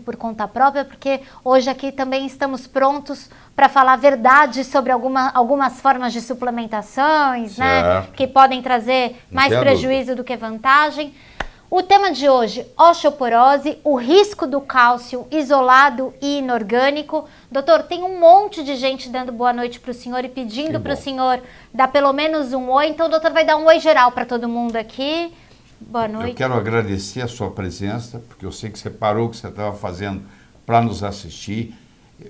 por conta própria, porque hoje aqui também estamos prontos para falar a verdade sobre algumas formas de suplementações, né, que podem trazer mais prejuízo do que vantagem. O tema de hoje, osteoporose, o risco do cálcio isolado e inorgânico. Doutor, tem um monte de gente dando boa noite para o senhor e pedindo para o senhor dar pelo menos um oi, então o doutor vai dar um oi geral para todo mundo aqui. Boa noite. Eu quero agradecer a sua presença, porque eu sei que você parou o que você estava fazendo para nos assistir.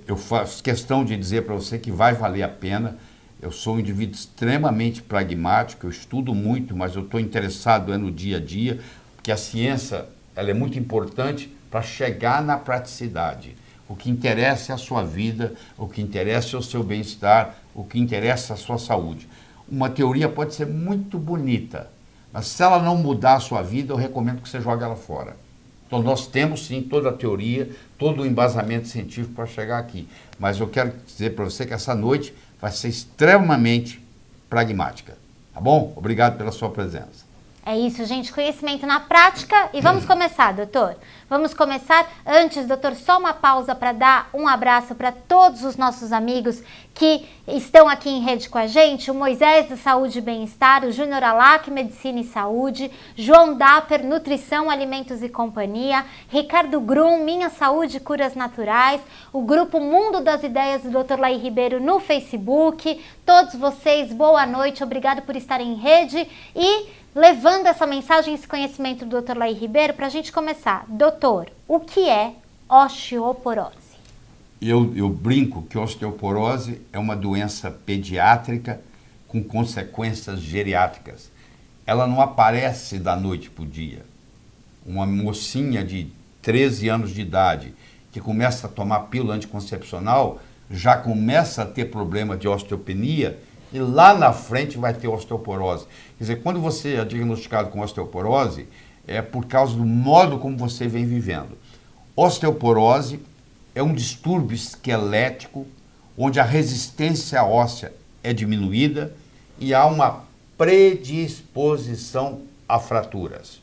Eu faço questão de dizer para você que vai valer a pena. Eu sou um indivíduo extremamente pragmático, eu estudo muito, mas eu estou interessado no dia a dia, porque a ciência ela é muito importante para chegar na praticidade. O que interessa é a sua vida, o que interessa é o seu bem-estar, o que interessa é a sua saúde. Uma teoria pode ser muito bonita, mas se ela não mudar a sua vida, eu recomendo que você jogue ela fora. Então nós temos sim toda a teoria, todo o embasamento científico para chegar aqui. Mas eu quero dizer para você que essa noite vai ser extremamente pragmática. Tá bom? Obrigado pela sua presença. É isso, gente, conhecimento na prática. E vamos começar, doutor. Vamos começar. Antes, doutor, só uma pausa para dar um abraço para todos os nossos amigos que estão aqui em rede com a gente. O Moisés da Saúde e Bem-Estar, o Júnior Alac, Medicina e Saúde, João Dapper, Nutrição, Alimentos e Companhia, Ricardo Grum, Minha Saúde e Curas Naturais, o Grupo Mundo das Ideias do Dr. Laí Ribeiro no Facebook. Todos vocês, boa noite, obrigado por estarem em rede e levando essa mensagem, esse conhecimento do Dr. Laí Ribeiro, para a gente começar. Doutor, o que é osteoporose? Eu brinco que osteoporose é uma doença pediátrica com consequências geriátricas. Ela não aparece da noite para o dia. Uma mocinha de 13 anos de idade que começa a tomar pílula anticoncepcional já começa a ter problema de osteopenia e lá na frente vai ter osteoporose. Quer dizer, quando você é diagnosticado com osteoporose, é por causa do modo como você vem vivendo. Osteoporose é um distúrbio esquelético onde a resistência óssea é diminuída e há uma predisposição a fraturas.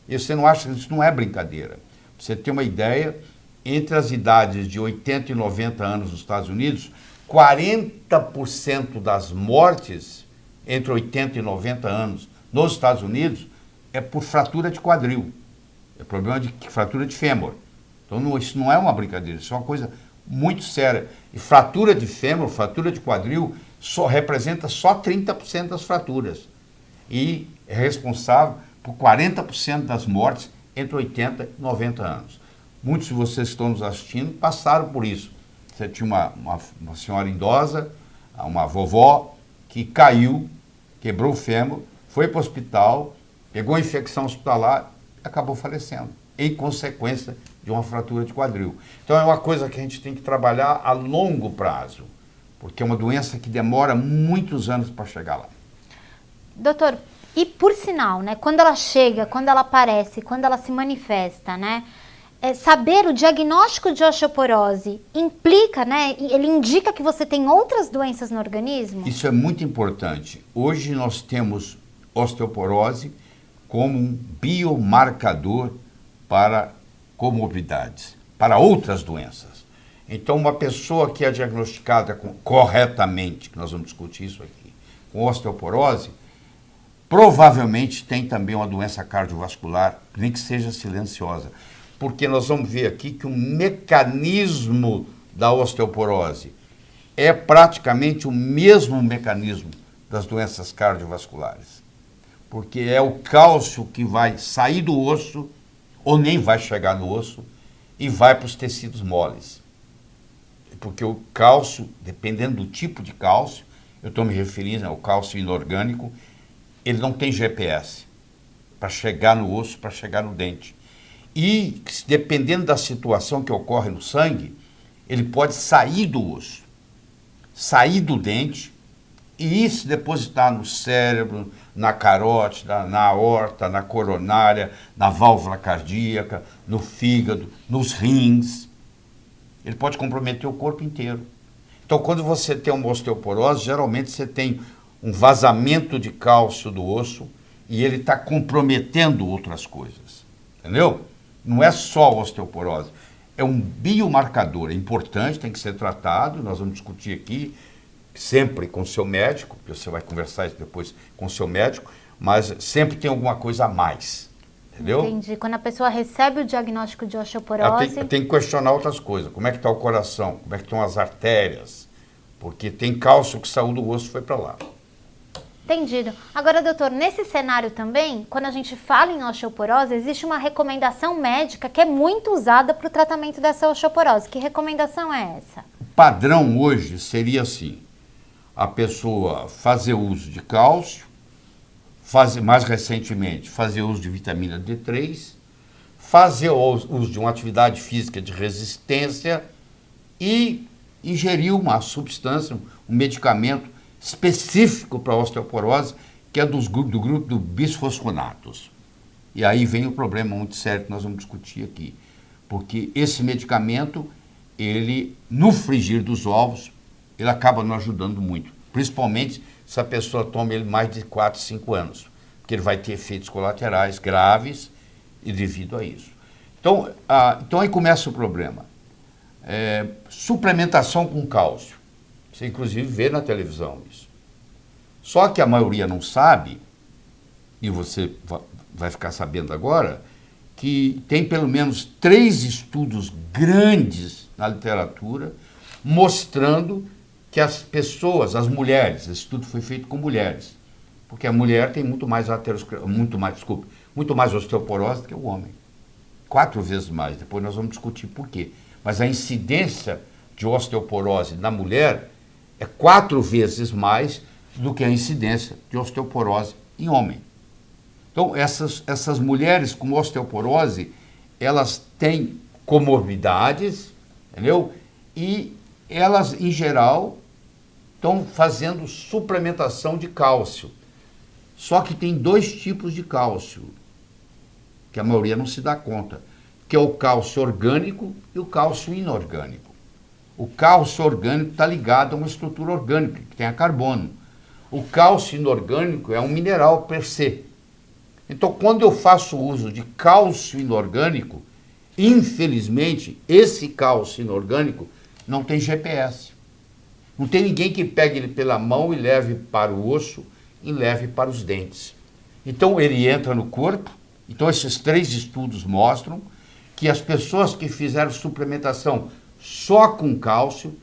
E você não acha que isso não é brincadeira. Pra você ter uma ideia, entre as idades de 80 e 90 anos nos Estados Unidos, 40% das mortes entre 80 e 90 anos nos Estados Unidos é por fratura de quadril. É problema de fratura de fêmur. Então isso não é uma brincadeira, isso é uma coisa muito séria. E fratura de fêmur, fratura de quadril, só representa só 30% das fraturas. E é responsável por 40% das mortes entre 80 e 90 anos. Muitos de vocês que estão nos assistindo passaram por isso. Você tinha uma senhora idosa, uma vovó, que caiu, quebrou o fêmur, foi para o hospital, pegou infecção hospitalar e acabou falecendo, em consequência de uma fratura de quadril. Então é uma coisa que a gente tem que trabalhar a longo prazo, porque é uma doença que demora muitos anos para chegar lá. Doutor, e por sinal, né, quando ela chega, quando ela aparece, quando ela se manifesta, né, saber o diagnóstico de osteoporose implica, né? Ele indica que você tem outras doenças no organismo? Isso é muito importante. Hoje nós temos osteoporose como um biomarcador para comorbidades, para outras doenças. Então, uma pessoa que é diagnosticada corretamente, que nós vamos discutir isso aqui, com osteoporose, provavelmente tem também uma doença cardiovascular, nem que seja silenciosa. Porque nós vamos ver aqui que o mecanismo da osteoporose é praticamente o mesmo mecanismo das doenças cardiovasculares. Porque é o cálcio que vai sair do osso, ou nem vai chegar no osso, e vai para os tecidos moles. Porque o cálcio, dependendo do tipo de cálcio, eu estou me referindo ao cálcio inorgânico, ele não tem GPS para chegar no osso, para chegar no dente. E, dependendo da situação que ocorre no sangue, ele pode sair do osso, sair do dente e se depositar no cérebro, na carótida, na aorta, na coronária, na válvula cardíaca, no fígado, nos rins. Ele pode comprometer o corpo inteiro. Então, quando você tem uma osteoporose, geralmente você tem um vazamento de cálcio do osso e ele está comprometendo outras coisas. Entendeu? Não é só osteoporose. é um biomarcador, é importante, tem que ser tratado, nós vamos discutir aqui, sempre com o seu médico, porque você vai conversar isso depois com o seu médico, mas sempre tem alguma coisa a mais, entendeu? Entendi. Quando a pessoa recebe o diagnóstico de osteoporose... Ela tem que questionar outras coisas, como é que está o coração, como é que estão as artérias, porque tem cálcio que saiu do osso e foi para lá. Entendido. Agora, doutor, nesse cenário também, quando a gente fala em osteoporose, existe uma recomendação médica que é muito usada para o tratamento dessa osteoporose. Que recomendação é essa? O padrão hoje seria assim, a pessoa fazer uso de cálcio, mais recentemente, fazer uso de vitamina D3, fazer uso de uma atividade física de resistência e ingerir uma substância, um medicamento específico para a osteoporose, que é do grupo do bisfosfonatos. E aí vem o problema muito sério que nós vamos discutir aqui. Porque esse medicamento, ele, no frigir dos ovos, ele acaba não ajudando muito. Principalmente se a pessoa toma ele mais de 4, 5 anos. Porque ele vai ter efeitos colaterais graves e devido a isso. Então aí começa o problema. Suplementação com cálcio. Você inclusive vê na televisão isso. Só que a maioria não sabe, e você vai ficar sabendo agora, que tem pelo menos 3 estudos grandes na literatura mostrando que as pessoas, as mulheres, esse estudo foi feito com mulheres, porque a mulher tem muito mais osteoporose do que o homem. 4 vezes mais, depois nós vamos discutir por quê. Mas a incidência de osteoporose na mulher é 4 vezes mais do que a incidência de osteoporose em homem. Então, essas mulheres com osteoporose, elas têm comorbidades, entendeu? E elas, em geral, estão fazendo suplementação de cálcio. Só que tem 2 tipos de cálcio, que a maioria não se dá conta, que é o cálcio orgânico e o cálcio inorgânico. O cálcio orgânico está ligado a uma estrutura orgânica, que tem a carbono. O cálcio inorgânico é um mineral per se. Então, quando eu faço uso de cálcio inorgânico, infelizmente, esse cálcio inorgânico não tem GPS. Não tem ninguém que pegue ele pela mão e leve para o osso e leve para os dentes. Então, ele entra no corpo. Então, esses 3 estudos mostram que as pessoas que fizeram suplementação só com cálcio,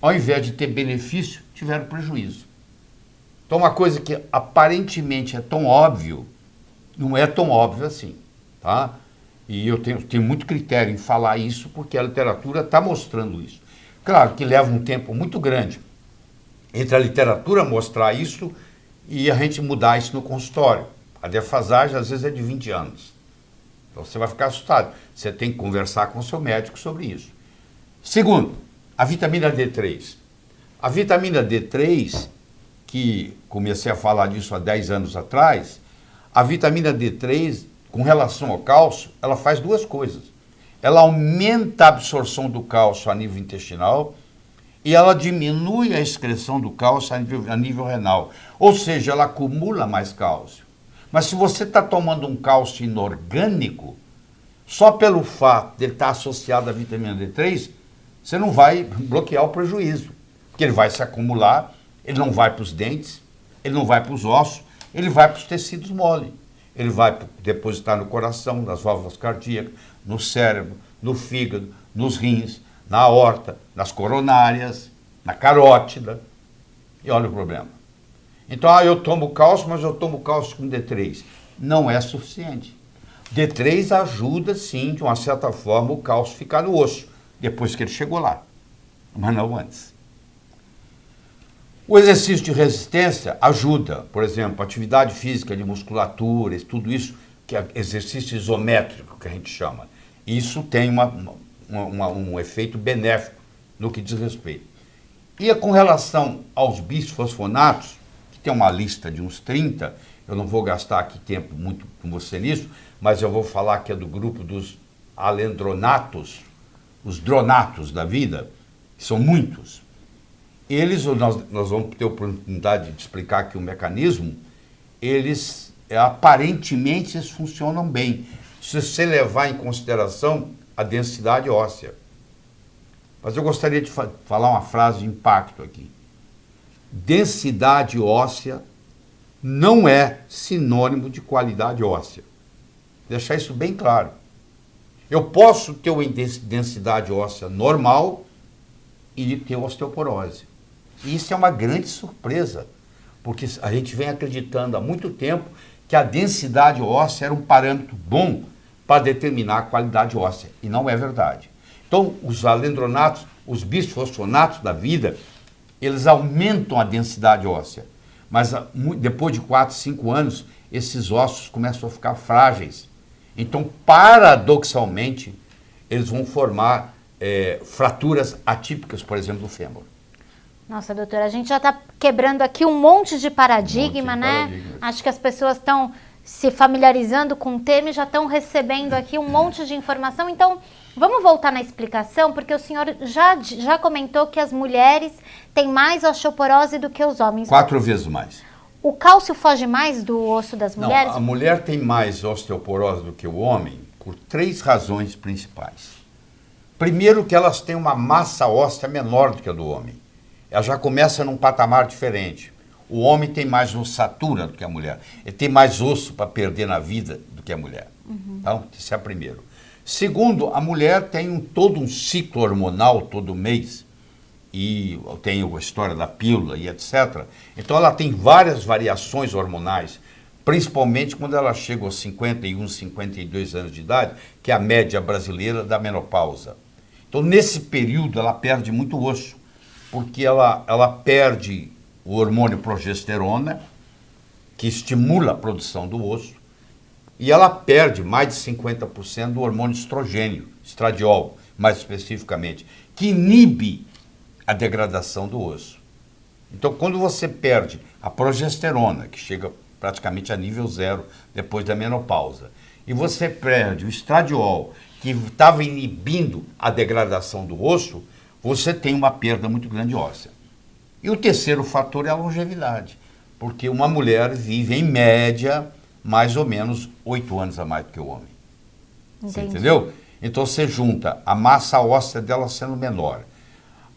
ao invés de ter benefício, tiveram prejuízo. Então, uma coisa que aparentemente é tão óbvio, não é tão óbvio assim, tá? E eu tenho muito critério em falar isso, porque a literatura está mostrando isso. Claro que leva um tempo muito grande entre a literatura mostrar isso e a gente mudar isso no consultório. A defasagem, às vezes, é de 20 anos. Então, você vai ficar assustado. Você tem que conversar com o seu médico sobre isso. Segundo, a vitamina D3. A vitamina D3, que comecei a falar disso há 10 anos atrás, a vitamina D3, com relação ao cálcio, ela faz 2 coisas. Ela aumenta a absorção do cálcio a nível intestinal e ela diminui a excreção do cálcio a nível renal. Ou seja, ela acumula mais cálcio. Mas se você está tomando um cálcio inorgânico, só pelo fato de ele estar associado à vitamina D3, você não vai bloquear o prejuízo. Porque ele vai se acumular, ele não vai para os dentes, ele não vai para os ossos, ele vai para os tecidos mole. Ele vai depositar no coração, nas válvulas cardíacas, no cérebro, no fígado, nos rins, na aorta, nas coronárias, na carótida. E olha o problema. Então, eu tomo cálcio, mas eu tomo cálcio com D3. Não é suficiente. D3 ajuda, sim, de uma certa forma, o cálcio ficar no osso, depois que ele chegou lá, mas não antes. O exercício de resistência ajuda, por exemplo, atividade física de musculatura, tudo isso, que é exercício isométrico, que a gente chama. Isso tem um efeito benéfico no que diz respeito. E com relação aos bisfosfonatos, que tem uma lista de uns 30, eu não vou gastar aqui tempo muito com você nisso, mas eu vou falar que é do grupo dos alendronatos, os dronatos da vida, que são muitos. Eles, nós vamos ter a oportunidade de explicar aqui o mecanismo, eles aparentemente eles funcionam bem. Se você levar em consideração a densidade óssea. Mas eu gostaria de falar uma frase de impacto aqui. Densidade óssea não é sinônimo de qualidade óssea. Deixar isso bem claro. Eu posso ter uma densidade óssea normal e ter osteoporose. E isso é uma grande surpresa, porque a gente vem acreditando há muito tempo que a densidade óssea era um parâmetro bom para determinar a qualidade óssea. E não é verdade. Então, os alendronatos, os bisfosfonatos da vida, eles aumentam a densidade óssea. Mas depois de 4, 5 anos, esses ossos começam a ficar frágeis. Então, paradoxalmente, eles vão formar fraturas atípicas, por exemplo, do fêmur. Nossa, doutora, a gente já está quebrando aqui um monte de paradigma, né? Acho que as pessoas estão se familiarizando com o tema e já estão recebendo aqui um monte de informação. Então, vamos voltar na explicação, porque o senhor já comentou que as mulheres têm mais osteoporose do que os homens. 4 vezes mais. O cálcio foge mais do osso das mulheres? Não, a mulher tem mais osteoporose do que o homem por 3 razões principais. Primeiro, que elas têm uma massa óssea menor do que a do homem. Ela já começa num patamar diferente. O homem tem mais ossatura do que a mulher. Ele tem mais osso para perder na vida do que a mulher. Então, esse é o primeiro. Segundo, a mulher tem todo um ciclo hormonal todo mês. E tem a história da pílula e etc. Então, ela tem várias variações hormonais, principalmente quando ela chega aos 51, 52 anos de idade, que é a média brasileira da menopausa. Então, nesse período, ela perde muito osso, porque ela perde o hormônio progesterona, que estimula a produção do osso, e ela perde mais de 50% do hormônio estrogênio, estradiol, mais especificamente, que inibe a degradação do osso. Então, quando você perde a progesterona, que chega praticamente a nível 0 depois da menopausa, e você perde o estradiol, que estava inibindo a degradação do osso, você tem uma perda muito grande óssea. E o terceiro fator é a longevidade, porque uma mulher vive, em média, mais ou menos 8 anos a mais do que o homem. Você entendeu? Então você junta a massa óssea dela sendo menor,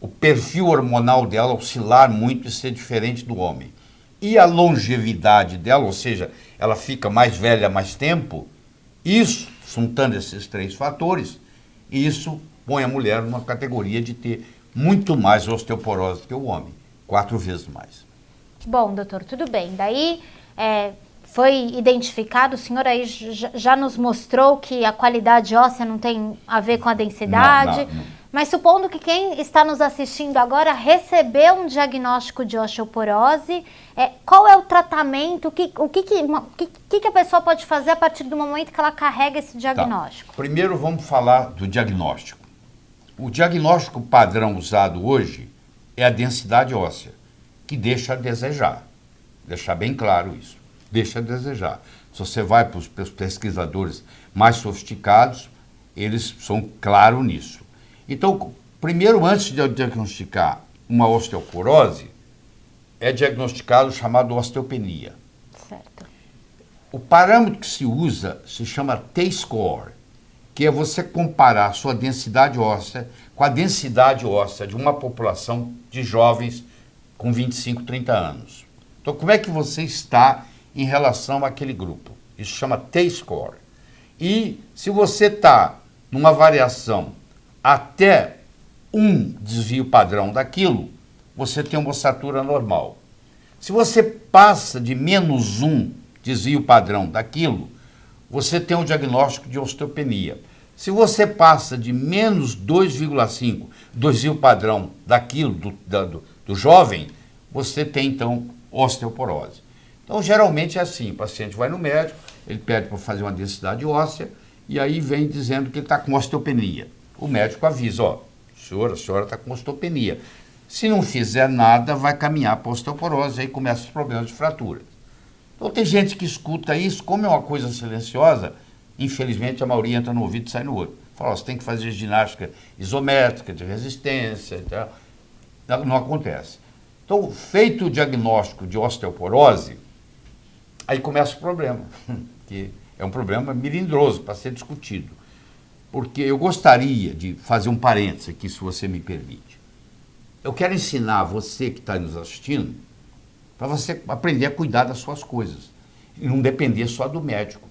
o perfil hormonal dela oscilar muito e ser diferente do homem, e a longevidade dela, ou seja, ela fica mais velha mais tempo, isso, juntando esses 3 fatores, isso põe a mulher numa categoria de ter muito mais osteoporose do que o homem, 4 vezes mais. Bom, doutor, tudo bem. Daí foi identificado, o senhor aí já nos mostrou que a qualidade óssea não tem a ver com a densidade, não. Mas supondo que quem está nos assistindo agora recebeu um diagnóstico de osteoporose, qual é o tratamento, o que a pessoa pode fazer a partir do momento que ela carrega esse diagnóstico? Tá. Primeiro vamos falar do diagnóstico. O diagnóstico padrão usado hoje é a densidade óssea, que deixa a desejar. Deixar bem claro isso. Deixa a desejar. Se você vai para os pesquisadores mais sofisticados, eles são claros nisso. Então, primeiro, antes de diagnosticar uma osteoporose, é diagnosticado o chamado osteopenia. Certo. O parâmetro que se usa se chama T-score, que é você comparar a sua densidade óssea com a densidade óssea de uma população de jovens com 25, 30 anos. Então, como é que você está em relação àquele grupo? Isso chama T-score. E se você está numa variação até um desvio padrão daquilo, você tem uma ossatura normal. Se você passa de menos um desvio padrão daquilo, você tem um diagnóstico de osteopenia. Se você passa de menos 2,5 desvio padrão daquilo, do jovem, você tem, então, osteoporose. Então, geralmente é assim, o paciente vai no médico, ele pede para fazer uma densidade óssea, e aí vem dizendo que ele está com osteopenia. O médico avisa, a senhora está com osteopenia. Se não fizer nada, vai caminhar para a osteoporose, aí começam os problemas de fratura. Então tem gente que escuta isso, como é uma coisa silenciosa, infelizmente a maioria entra no ouvido e sai no outro. Fala, você tem que fazer ginástica isométrica, de resistência e tal. Não acontece. Então, feito o diagnóstico de osteoporose, aí começa o problema, que é um problema melindroso para ser discutido. porque eu gostaria de fazer um parênteses aqui, se você me permite. Eu quero ensinar você que está nos assistindo, para você aprender a cuidar das suas coisas e não depender só do médico,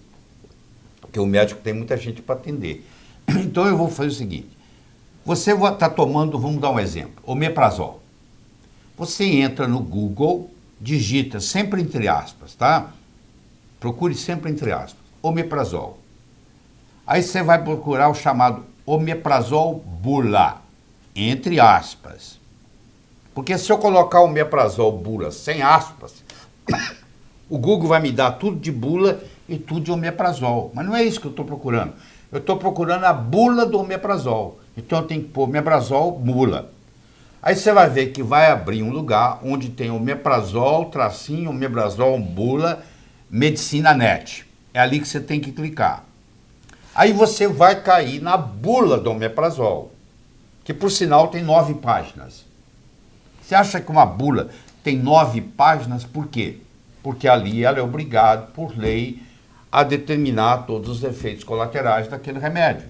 porque o médico tem muita gente para atender. Então eu vou fazer o seguinte, você está tomando, vamos dar um exemplo, omeprazol. Você entra no Google, digita sempre entre aspas, tá? Procure sempre entre aspas, omeprazol. Aí você vai procurar o chamado omeprazol bula, entre aspas. Porque se eu colocar o omeprazol bula sem aspas, o Google vai me dar tudo de bula e tudo de omeprazol. Mas não é isso que eu estou procurando. Eu estou procurando a bula do omeprazol. Então eu tenho que pôr omeprazol bula. Aí você vai ver que vai abrir um lugar onde tem omeprazol, tracinho, omeprazol bula, medicina net. É ali que você tem que clicar. Aí você vai cair na bula do omeprazol, que por sinal tem 9 páginas. Você acha que uma bula tem 9 páginas? Por quê? Porque ali ela é obrigada, por lei, a determinar todos os efeitos colaterais daquele remédio.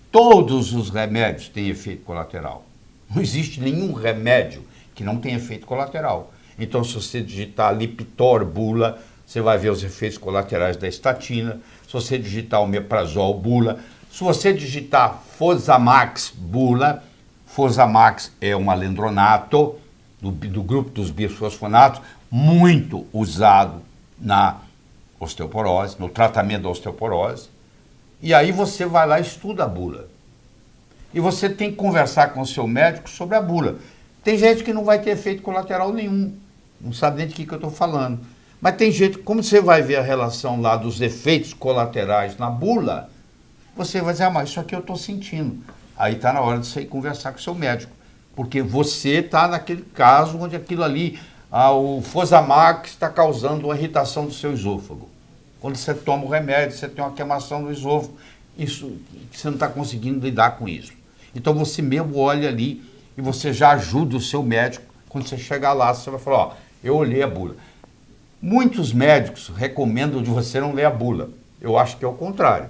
Todos os remédios têm efeito colateral. Não existe nenhum remédio que não tenha efeito colateral. Então, se você digitar Lipitor bula, você vai ver os efeitos colaterais da estatina. Se você digitar omeprazol bula, se você digitar Fosamax bula, Fosamax é um alendronato do grupo dos bisfosfonatos, muito usado na osteoporose, no tratamento da osteoporose. E aí você vai lá e estuda a bula. E você tem que conversar com o seu médico sobre a bula. Tem gente que não vai ter efeito colateral nenhum, não sabe nem de que eu estou falando. Mas tem gente, como você vai ver a relação lá dos efeitos colaterais na bula, você vai dizer, mas isso aqui eu estou sentindo. Aí está na hora de você ir conversar com o seu médico. Porque você está naquele caso onde aquilo ali, o Fosamax está causando uma irritação do seu esôfago. Quando você toma o remédio, você tem uma queimação no esôfago, isso, você não está conseguindo lidar com isso. Então você mesmo olha ali e você já ajuda o seu médico. Quando você chegar lá, você vai falar, ó, eu olhei a bula. Muitos médicos recomendam de você não ler a bula. Eu acho que é o contrário.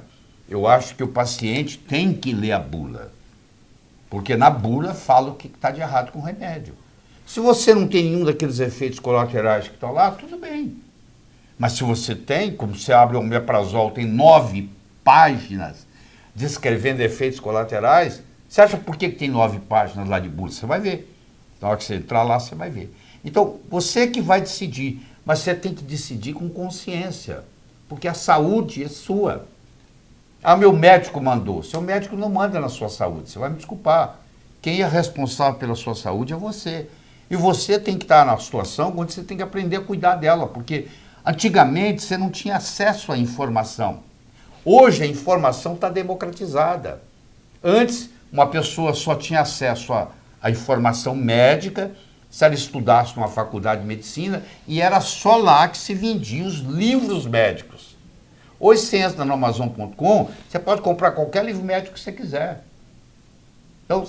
Eu acho que o paciente tem que ler a bula. Porque na bula fala o que está de errado com o remédio. Se você não tem nenhum daqueles efeitos colaterais que estão lá, tudo bem. Mas se você tem, como você abre o omeprazol, tem 9 páginas descrevendo efeitos colaterais, você acha por que tem 9 páginas lá de bula? Você vai ver. Na hora que você entrar lá, você vai ver. Então, você que vai decidir, mas você tem que decidir com consciência, porque a saúde é sua. Ah, meu médico mandou. Seu médico não manda na sua saúde, você vai me desculpar. Quem é responsável pela sua saúde é você. E você tem que estar na situação onde você tem que aprender a cuidar dela, porque antigamente você não tinha acesso à informação. Hoje a informação está democratizada. Antes, uma pessoa só tinha acesso à informação médica se ela estudasse numa faculdade de medicina, e era só lá que se vendiam os livros médicos. Hoje você entra no Amazon.com, você pode comprar qualquer livro médico que você quiser. Então,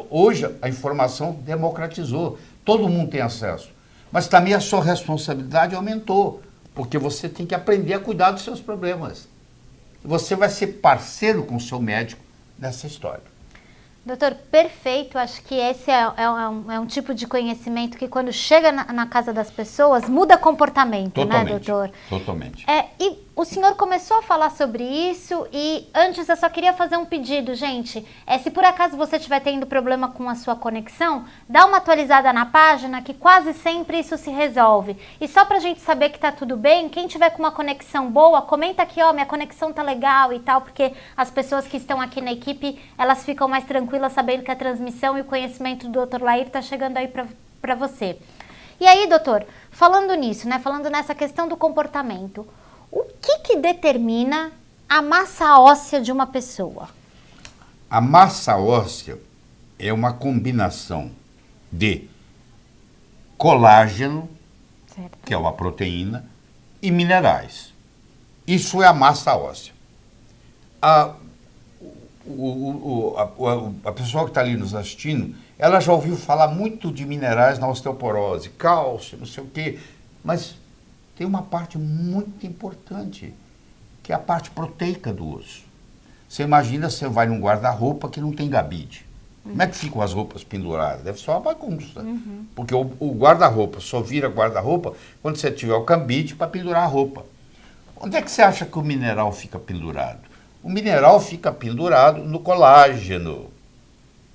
hoje a informação democratizou, todo mundo tem acesso. Mas também a sua responsabilidade aumentou, porque você tem que aprender a cuidar dos seus problemas. Você vai ser parceiro com o seu médico nessa história. Doutor, perfeito. Acho que esse é um tipo de conhecimento que quando chega na casa das pessoas, muda comportamento, Totalmente, né, doutor? Totalmente. E o senhor começou a falar sobre isso e antes eu só queria fazer um pedido, gente. Se por acaso você estiver tendo problema com a sua conexão, dá uma atualizada na página que quase sempre isso se resolve. E só pra gente saber que tá tudo bem, quem tiver com uma conexão boa, comenta aqui, ó, minha conexão tá legal e tal, porque as pessoas que estão aqui na equipe, elas ficam mais tranquilas sabendo que a transmissão e o conhecimento do Dr. Lair tá chegando aí pra você. E aí, doutor, falando nisso, né, falando nessa questão do comportamento, o que determina a massa óssea de uma pessoa? A massa óssea é uma combinação de colágeno, Certo. que é uma proteína, e minerais. Isso é a massa óssea. A pessoa que está ali nos assistindo, ela já ouviu falar muito de minerais na osteoporose, cálcio, não sei o quê, mas tem uma parte muito importante, que é a parte proteica do osso. Você imagina, você vai num guarda-roupa que não tem gabide. Como é que ficam as roupas penduradas? Deve ser uma bagunça. Porque o guarda-roupa só vira guarda-roupa quando você tiver o cabide para pendurar a roupa. Onde é que você acha que o mineral fica pendurado? O mineral fica pendurado no colágeno.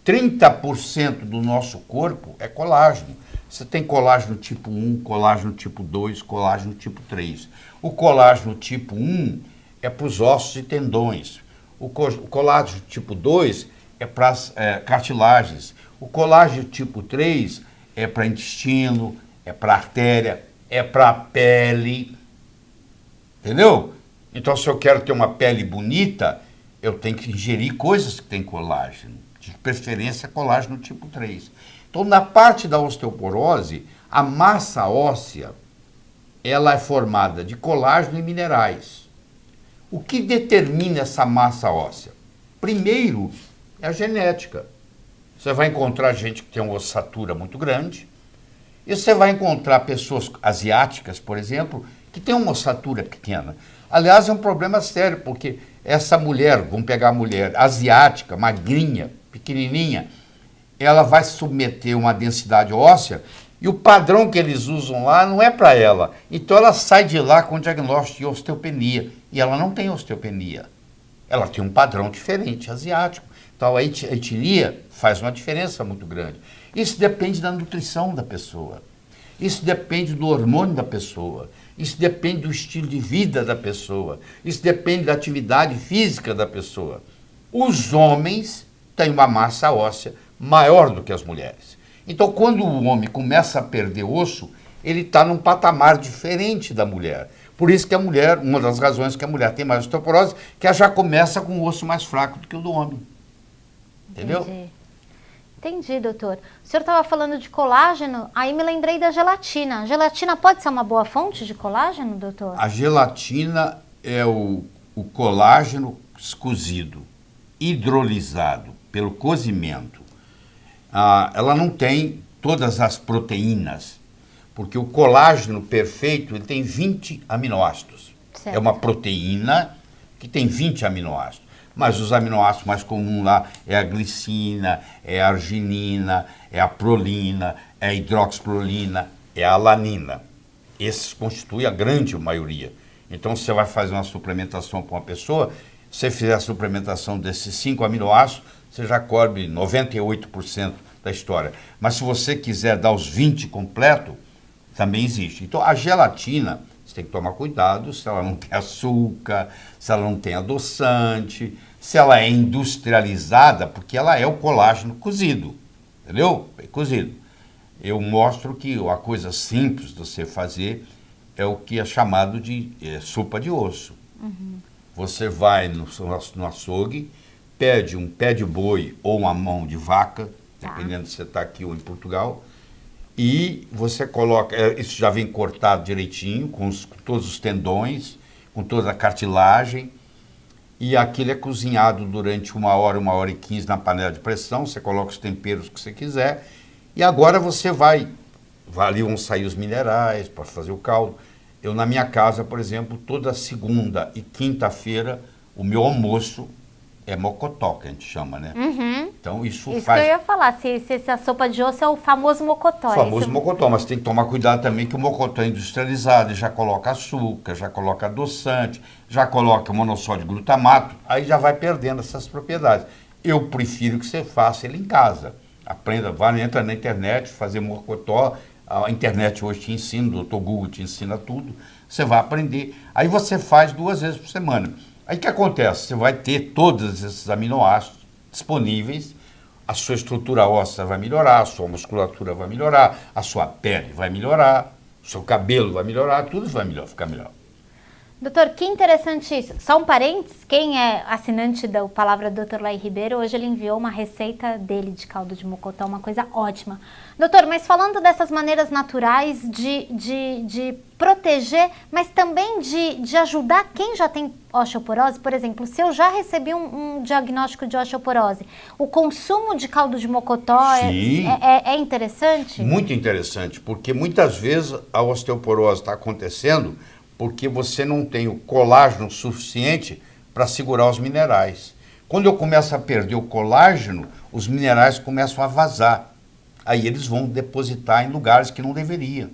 30% do nosso corpo é colágeno. Você tem colágeno tipo 1, colágeno tipo 2, colágeno tipo 3. O colágeno tipo 1 é para os ossos e tendões. O colágeno tipo 2 é para as cartilagens. O colágeno tipo 3 é para intestino, é para artéria, é para a pele. Entendeu? Então, se eu quero ter uma pele bonita, eu tenho que ingerir coisas que têm colágeno. De preferência, colágeno tipo 3. Então, na parte da osteoporose, a massa óssea, ela é formada de colágeno e minerais. O que determina essa massa óssea? Primeiro, é a genética. Você vai encontrar gente que tem uma ossatura muito grande, e você vai encontrar pessoas asiáticas, por exemplo, que têm uma ossatura pequena. Aliás, é um problema sério, porque essa mulher, vamos pegar a mulher asiática, magrinha, pequenininha, ela vai submeter uma densidade óssea e o padrão que eles usam lá não é para ela. Então ela sai de lá com diagnóstico de osteopenia. E ela não tem osteopenia. Ela tem um padrão diferente, asiático. Então a etnia faz uma diferença muito grande. Isso depende da nutrição da pessoa. Isso depende do hormônio da pessoa. Isso depende do estilo de vida da pessoa. Isso depende da atividade física da pessoa. Os homens têm uma massa óssea maior do que as mulheres. Então, quando o homem começa a perder osso, ele está num patamar diferente da mulher. Por isso que a mulher, uma das razões que a mulher tem mais osteoporose, que ela já começa com o osso mais fraco do que o do homem. Entendeu? Entendi, doutor. O senhor estava falando de colágeno, aí me lembrei da gelatina. A gelatina pode ser uma boa fonte de colágeno, doutor? A gelatina é o colágeno cozido, hidrolisado pelo cozimento. Ela não tem todas as proteínas, porque o colágeno perfeito ele tem 20 aminoácidos. Certo. É uma proteína que tem 20 aminoácidos. Mas os aminoácidos mais comuns lá é a glicina, é a arginina, é a prolina, é a hidroxiprolina, é a alanina. Esses constituem a grande maioria. Então, você vai fazer uma suplementação para uma pessoa, se você fizer a suplementação desses 5 aminoácidos, você já cobre 98% da história. Mas se você quiser dar os 20 completo, também existe. Então, a gelatina, você tem que tomar cuidado se ela não tem açúcar, se ela não tem adoçante, se ela é industrializada, porque ela é o colágeno cozido, entendeu? É cozido. Eu mostro que a coisa simples de você fazer é o que é chamado de sopa de osso. Você vai no açougue, pede um pé de boi ou uma mão de vaca, dependendo se você está aqui ou em Portugal, e você coloca, isso já vem cortado direitinho, com todos os tendões, com toda a cartilagem, e aquilo é cozinhado durante 1 hora e 15 na panela de pressão, você coloca os temperos que você quiser, e agora você ali vão sair os minerais para fazer o caldo. Eu, na minha casa, por exemplo, toda segunda e quinta-feira, o meu almoço é mocotó, que a gente chama, né? Então, isso faz... que eu ia falar, se a sopa de osso é o famoso mocotó. O famoso mocotó, mas tem que tomar cuidado também que o mocotó é industrializado, já coloca açúcar, já coloca adoçante, já coloca monossódio de glutamato, aí já vai perdendo essas propriedades. Eu prefiro que você faça ele em casa. Aprenda, entra na internet, fazer mocotó, a internet hoje te ensina, o Dr. Google te ensina tudo, você vai aprender. Aí você faz 2 vezes por semana. Aí o que acontece? Você vai ter todos esses aminoácidos disponíveis, a sua estrutura óssea vai melhorar, a sua musculatura vai melhorar, a sua pele vai melhorar, o seu cabelo vai melhorar, tudo vai ficar melhor. Doutor, que interessante isso. Só um parênteses, quem é assinante da Palavra do Dr. Laí Ribeiro, hoje ele enviou uma receita dele de caldo de mocotó, uma coisa ótima. Doutor, mas falando dessas maneiras naturais de proteger, mas também de ajudar quem já tem osteoporose, por exemplo, se eu já recebi um diagnóstico de osteoporose, o consumo de caldo de mocotó é interessante? Muito interessante, porque muitas vezes a osteoporose está acontecendo porque você não tem o colágeno suficiente para segurar os minerais. Quando eu começo a perder o colágeno, os minerais começam a vazar. Aí eles vão depositar em lugares que não deveriam.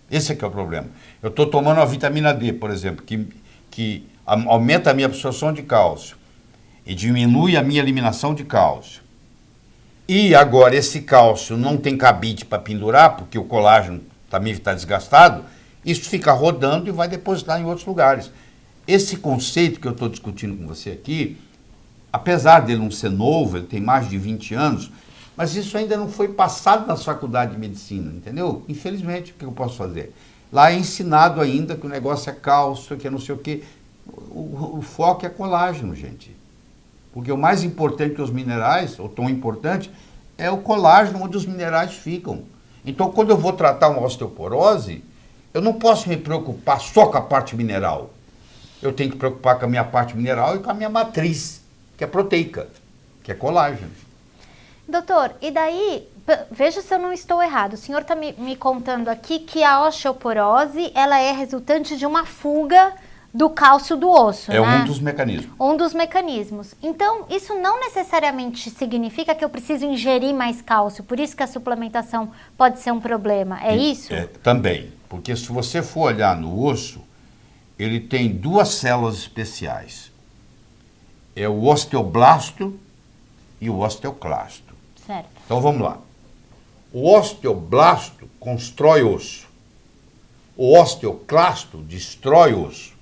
Esse é que é o problema. Eu estou tomando a vitamina D, por exemplo, que aumenta a minha absorção de cálcio e diminui a minha eliminação de cálcio. E agora esse cálcio não tem cabide para pendurar, porque o colágeno também está desgastado, isso fica rodando e vai depositar em outros lugares. Esse conceito que eu estou discutindo com você aqui, apesar dele não ser novo, ele tem mais de 20 anos, mas isso ainda não foi passado na faculdade de medicina, entendeu? Infelizmente, o que eu posso fazer? Lá é ensinado ainda que o negócio é cálcio, que é não sei o quê. O foco é colágeno, gente. Porque o mais importante que os minerais, ou tão importante, é o colágeno onde os minerais ficam. Então, quando eu vou tratar uma osteoporose, eu não posso me preocupar só com a parte mineral. Eu tenho que preocupar com a minha parte mineral e com a minha matriz, que é proteica, que é colágeno. Doutor, e daí, veja se eu não estou errado, o senhor está me contando aqui que a osteoporose, ela é resultante de uma fuga do cálcio do osso, né? É um dos mecanismos. Um dos mecanismos. Então, isso não necessariamente significa que eu preciso ingerir mais cálcio, por isso que a suplementação pode ser um problema, é isso? Também, porque se você for olhar no osso, ele tem duas células especiais. É o osteoblasto e o osteoclasto. Certo. Então vamos lá. O osteoblasto constrói osso. O osteoclasto destrói osso.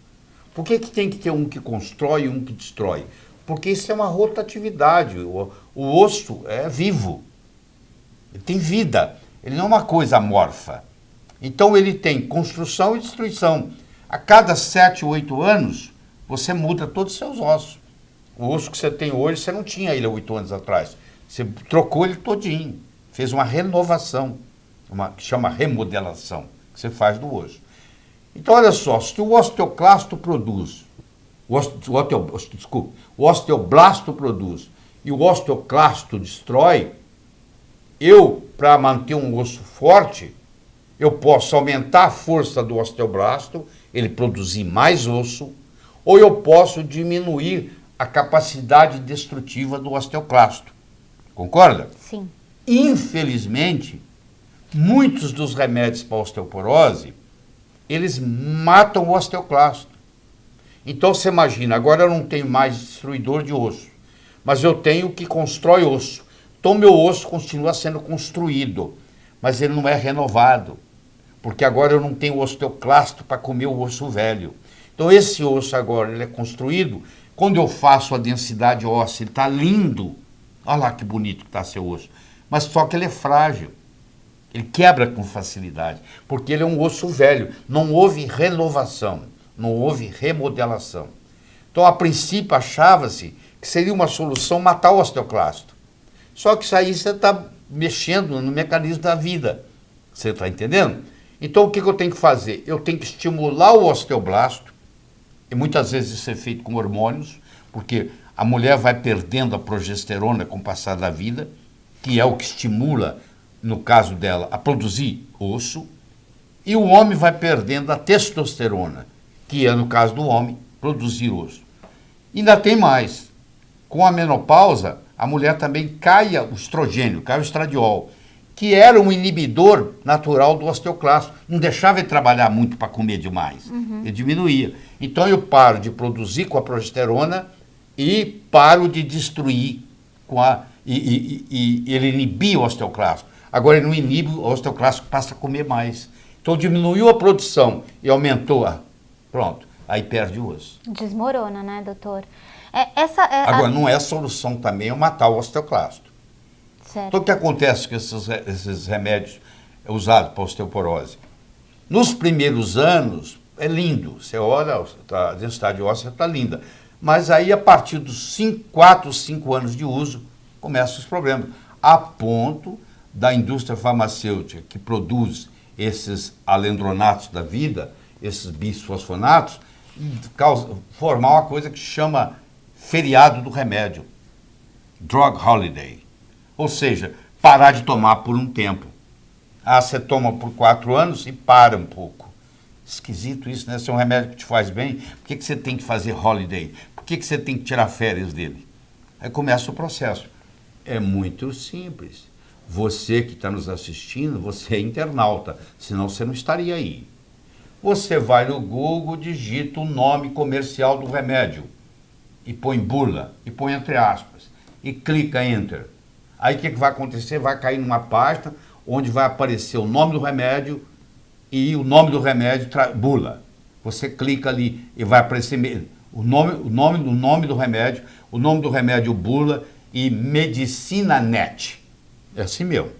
Por que tem que ter um que constrói e um que destrói? Porque isso é uma rotatividade. O osso é vivo. Ele tem vida. Ele não é uma coisa amorfa. Então ele tem construção e destruição. A cada 7 ou 8 anos, você muda todos os seus ossos. O osso que você tem hoje, você não tinha ele há 8 anos atrás. Você trocou ele todinho, fez uma renovação, que chama remodelação, que você faz do osso. Então, olha só, se o osteoclasto produz, o osteoblasto produz e o osteoclasto destrói, para manter um osso forte, eu posso aumentar a força do osteoblasto, ele produzir mais osso, ou eu posso diminuir a capacidade destrutiva do osteoclasto. Concorda? Sim. Infelizmente, muitos dos remédios para osteoporose, eles matam o osteoclasto. Então você imagina, agora eu não tenho mais destruidor de osso, mas eu tenho que constrói osso. Então meu osso continua sendo construído, mas ele não é renovado, porque agora eu não tenho osteoclasto para comer o osso velho. Então esse osso agora ele é construído, quando eu faço a densidade óssea, ele está lindo. Olha lá que bonito que está seu osso. Mas só que ele é frágil. Ele quebra com facilidade. Porque ele é um osso velho. Não houve renovação. Não houve remodelação. Então, a princípio, achava-se que seria uma solução matar o osteoclasto. Só que isso aí você está mexendo no mecanismo da vida. Você está entendendo? Então, o que eu tenho que fazer? Eu tenho que estimular o osteoblasto. E muitas vezes isso é feito com hormônios. Porque a mulher vai perdendo a progesterona com o passar da vida, que é o que estimula, no caso dela, a produzir osso, e o homem vai perdendo a testosterona, que é, no caso do homem, produzir osso. E ainda tem mais. Com a menopausa, a mulher também cai o estrogênio, cai o estradiol, que era um inibidor natural do osteoclasto. Não deixava ele trabalhar muito para comer demais. Ele diminuía. Então eu paro de produzir com a progesterona e paro de destruir e ele inibia o osteoclasto. Agora ele não inibe, o osteoclasto passa a comer mais. Então diminuiu a produção e aumentou pronto, aí perde o osso. Desmorona, né, doutor? Agora, não é a solução também é matar o osteoclasto. Certo. Então o que acontece com esses remédios usados para osteoporose? Nos primeiros anos, é lindo. Você olha, a densidade óssea está linda. Mas aí, a partir dos 4, 5 anos de uso, começam os problemas. A ponto da indústria farmacêutica, que produz esses alendronatos da vida, esses bisfosfonatos, formar uma coisa que chama feriado do remédio. Drug holiday. Ou seja, parar de tomar por um tempo. Você toma por 4 anos e para um pouco. Esquisito isso, né? Se é um remédio que te faz bem, por que você tem que fazer holiday? Por que você tem que tirar férias dele? Aí começa o processo. É muito simples. Você que está nos assistindo, você é internauta, senão você não estaria aí. Você vai no Google, digita o nome comercial do remédio e põe bula, e põe entre aspas, e clica Enter. Aí o que vai acontecer? Vai cair numa página onde vai aparecer o nome do remédio e o nome do remédio, bula. Você clica ali e vai aparecer o nome do remédio, o nome do remédio bula e Medicina Net. É assim mesmo.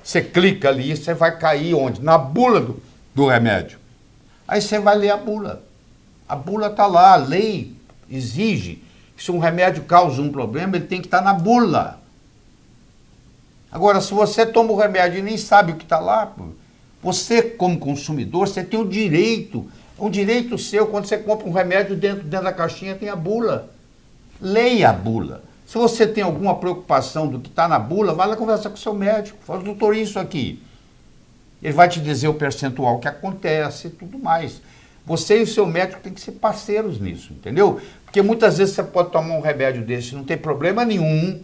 Você clica ali e você vai cair onde? Na bula do remédio. Aí você vai ler a bula. A bula está lá, a lei exige que se um remédio causa um problema, ele tem que estar na bula. Agora, se você toma o remédio e nem sabe o que está lá, você como consumidor, você tem o direito, um direito seu, quando você compra um remédio, dentro da caixinha tem a bula. Leia a bula. Se você tem alguma preocupação do que está na bula, vai lá conversar com o seu médico. Fala, doutor, isso aqui. Ele vai te dizer o percentual que acontece e tudo mais. Você e o seu médico têm que ser parceiros nisso, entendeu? Porque muitas vezes você pode tomar um remédio desse, não tem problema nenhum,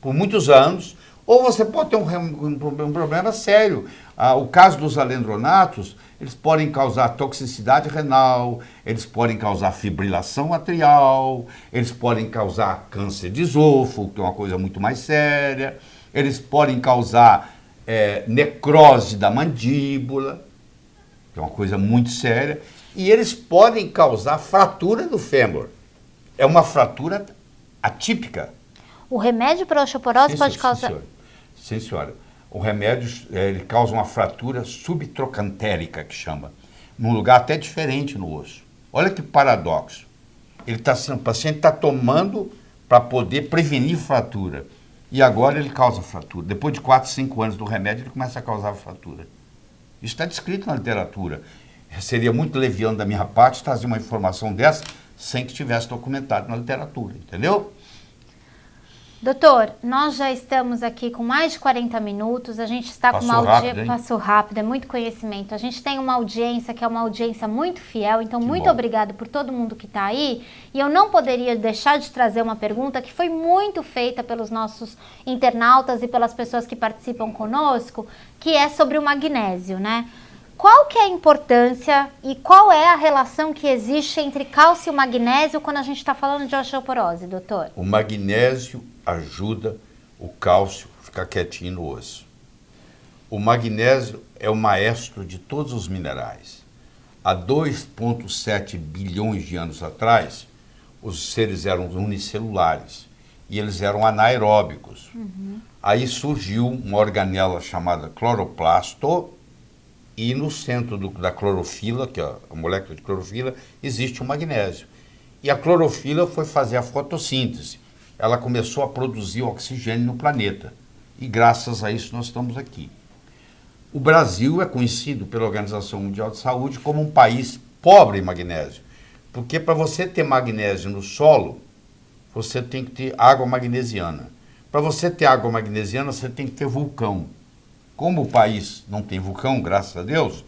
por muitos anos, ou você pode ter um problema sério. O caso dos alendronatos, eles podem causar toxicidade renal, eles podem causar fibrilação atrial, eles podem causar câncer de esôfago, que é uma coisa muito mais séria, eles podem causar necrose da mandíbula, que é uma coisa muito séria, e eles podem causar fratura do fêmur. É uma fratura atípica. O remédio para osteoporose pode causar... Sim, senhora. O remédio ele causa uma fratura subtrocantérica, que chama, num lugar até diferente no osso. Olha que paradoxo. O paciente está tomando para poder prevenir fratura. E agora ele causa fratura. Depois de 4, 5 anos do remédio, ele começa a causar fratura. Isso está descrito na literatura. Seria muito leviano da minha parte trazer uma informação dessa sem que estivesse documentado na literatura, entendeu? Doutor, nós já estamos aqui com mais de 40 minutos, a gente está com uma audiência... Passou rápido, é muito conhecimento. A gente tem uma audiência que é uma audiência muito fiel, então muito obrigada por todo mundo que está aí. E eu não poderia deixar de trazer uma pergunta que foi muito feita pelos nossos internautas e pelas pessoas que participam conosco, que é sobre o magnésio, né? Qual que é a importância e qual é a relação que existe entre cálcio e magnésio quando a gente está falando de osteoporose, doutor? O magnésio ajuda o cálcio a ficar quietinho no osso. O magnésio é o maestro de todos os minerais. Há 2,7 bilhões de anos atrás, os seres eram unicelulares e eles eram anaeróbicos. Aí surgiu uma organela chamada cloroplasto, e no centro da clorofila, que é a molécula de clorofila, existe o magnésio. E a clorofila foi fazer a fotossíntese. Ela começou a produzir oxigênio no planeta. E graças a isso nós estamos aqui. O Brasil é conhecido pela Organização Mundial de Saúde como um país pobre em magnésio. Porque para você ter magnésio no solo, você tem que ter água magnesiana. Para você ter água magnesiana, você tem que ter vulcão. Como o país não tem vulcão, graças a Deus,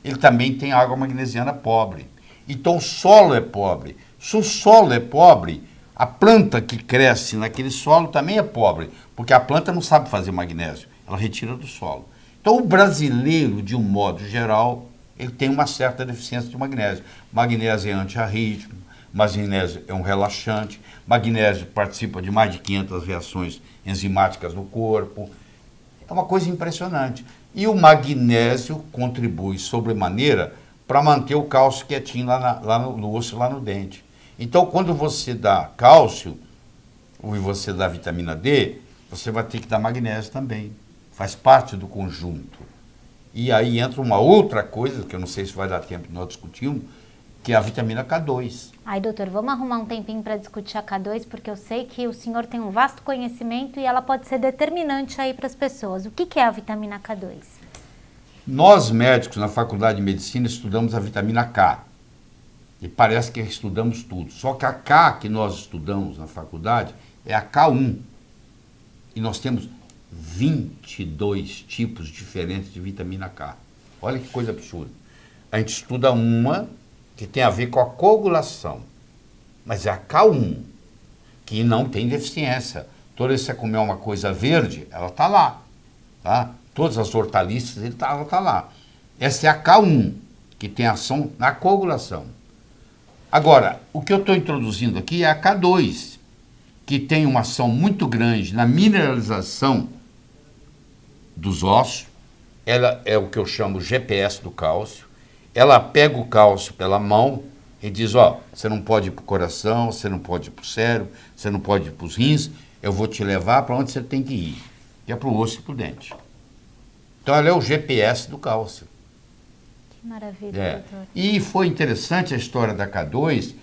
ele também tem água magnesiana pobre. Então o solo é pobre. Se o solo é pobre, a planta que cresce naquele solo também é pobre, porque a planta não sabe fazer magnésio, ela retira do solo. Então o brasileiro, de um modo geral, ele tem uma certa deficiência de magnésio. Magnésio é antiarrítmico, magnésio é um relaxante, magnésio participa de mais de 500 reações enzimáticas no corpo. É uma coisa impressionante. E o magnésio contribui sobremaneira para manter o cálcio quietinho lá no osso, lá no dente. Então, quando você dá cálcio, ou você dá vitamina D, você vai ter que dar magnésio também. Faz parte do conjunto. E aí entra uma outra coisa, que eu não sei se vai dar tempo de nós discutirmos, que é a vitamina K2. Ai, doutor, vamos arrumar um tempinho para discutir a K2, porque eu sei que o senhor tem um vasto conhecimento e ela pode ser determinante aí para as pessoas. O que é a vitamina K2? Nós, médicos, na Faculdade de Medicina, estudamos a vitamina K. E parece que estudamos tudo. Só que a K que nós estudamos na faculdade é a K1. E nós temos 22 tipos diferentes de vitamina K. Olha que coisa absurda. A gente estuda uma que tem a ver com a coagulação, mas é a K1, que não tem deficiência. Toda vez que você comer uma coisa verde, ela está lá. Tá? Todas as hortaliças, ela está lá. Essa é a K1, que tem ação na coagulação. Agora, o que eu estou introduzindo aqui é a K2, que tem uma ação muito grande na mineralização dos ossos. Ela é o que eu chamo GPS do cálcio. Ela pega o cálcio pela mão e diz, ó, você não pode ir para o coração, você não pode ir para o cérebro, você não pode ir para os rins, eu vou te levar para onde você tem que ir, que é para o osso e para o dente. Então ela é o GPS do cálcio. Que maravilha, doutor. E foi interessante a história da K2,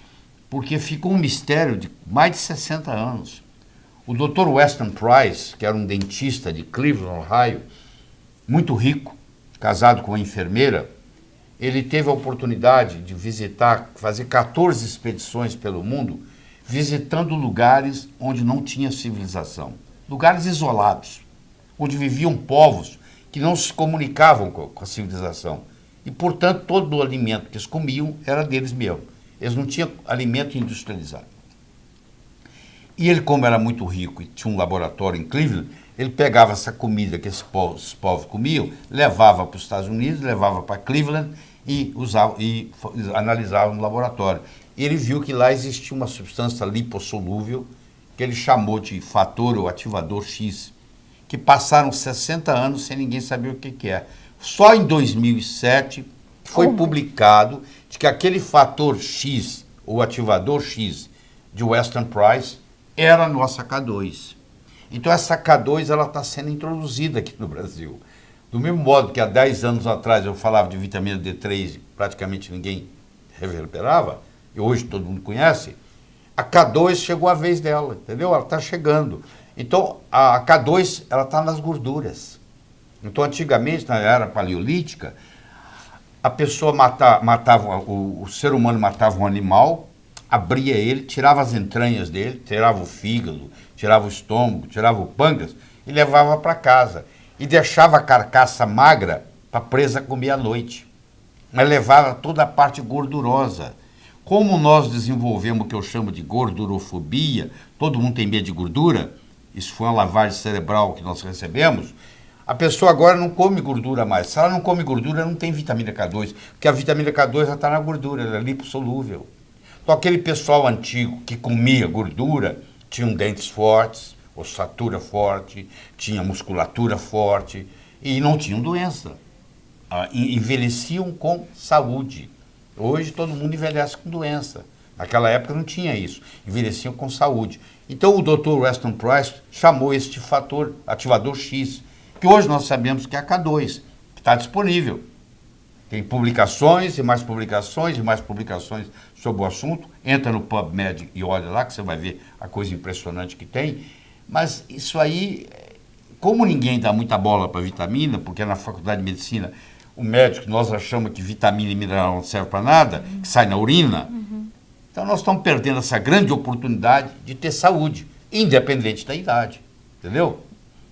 porque ficou um mistério de mais de 60 anos. O Dr. Weston Price, que era um dentista de Cleveland, Ohio, muito rico, casado com uma enfermeira, ele teve a oportunidade de visitar, fazer 14 expedições pelo mundo, visitando lugares onde não tinha civilização. Lugares isolados, onde viviam povos que não se comunicavam com a civilização. E, portanto, todo o alimento que eles comiam era deles mesmos. Eles não tinham alimento industrializado. E ele, como era muito rico e tinha um laboratório em Cleveland, ele pegava essa comida que esses povos comiam, levava para os Estados Unidos, levava para Cleveland e analisava no laboratório. E ele viu que lá existia uma substância lipossolúvel que ele chamou de fator ou ativador X, que passaram 60 anos sem ninguém saber o que é. Só em 2007 foi publicado de que aquele fator X, ou ativador X, de Weston Price, era a nossa K2. Então essa K2 ela está sendo introduzida aqui no Brasil. Do mesmo modo que há 10 anos atrás eu falava de vitamina D3 e praticamente ninguém reverberava, e hoje todo mundo conhece, a K2 chegou a vez dela, entendeu? Ela está chegando. Então a K2 ela está nas gorduras. Então antigamente, na era paleolítica, a pessoa matava, o ser humano matava um animal, abria ele, tirava as entranhas dele, tirava o fígado, tirava o estômago, tirava o pâncreas e levava para casa. E deixava a carcaça magra para a presa comer à noite. Mas levava toda a parte gordurosa. Como nós desenvolvemos o que eu chamo de gordurofobia, todo mundo tem medo de gordura, isso foi uma lavagem cerebral que nós recebemos, a pessoa agora não come gordura mais. Se ela não come gordura, não tem vitamina K2, porque a vitamina K2 já está na gordura, ela é lipossolúvel. Então aquele pessoal antigo que comia gordura, tinham dentes fortes, ossatura forte, tinha musculatura forte e não tinham doença. Envelheciam com saúde. Hoje todo mundo envelhece com doença. Naquela época não tinha isso. Envelheciam com saúde. Então o Dr. Weston Price chamou este fator ativador X, que hoje nós sabemos que é a K2, que está disponível. Tem publicações e mais publicações e mais publicações sobre o assunto. Entra no PubMed e olha lá que você vai ver a coisa impressionante que tem. Mas isso aí, como ninguém dá muita bola para vitamina, porque na faculdade de medicina, o médico, nós achamos que vitamina e mineral não serve para nada, que sai na urina, então nós estamos perdendo essa grande oportunidade de ter saúde, independente da idade, entendeu?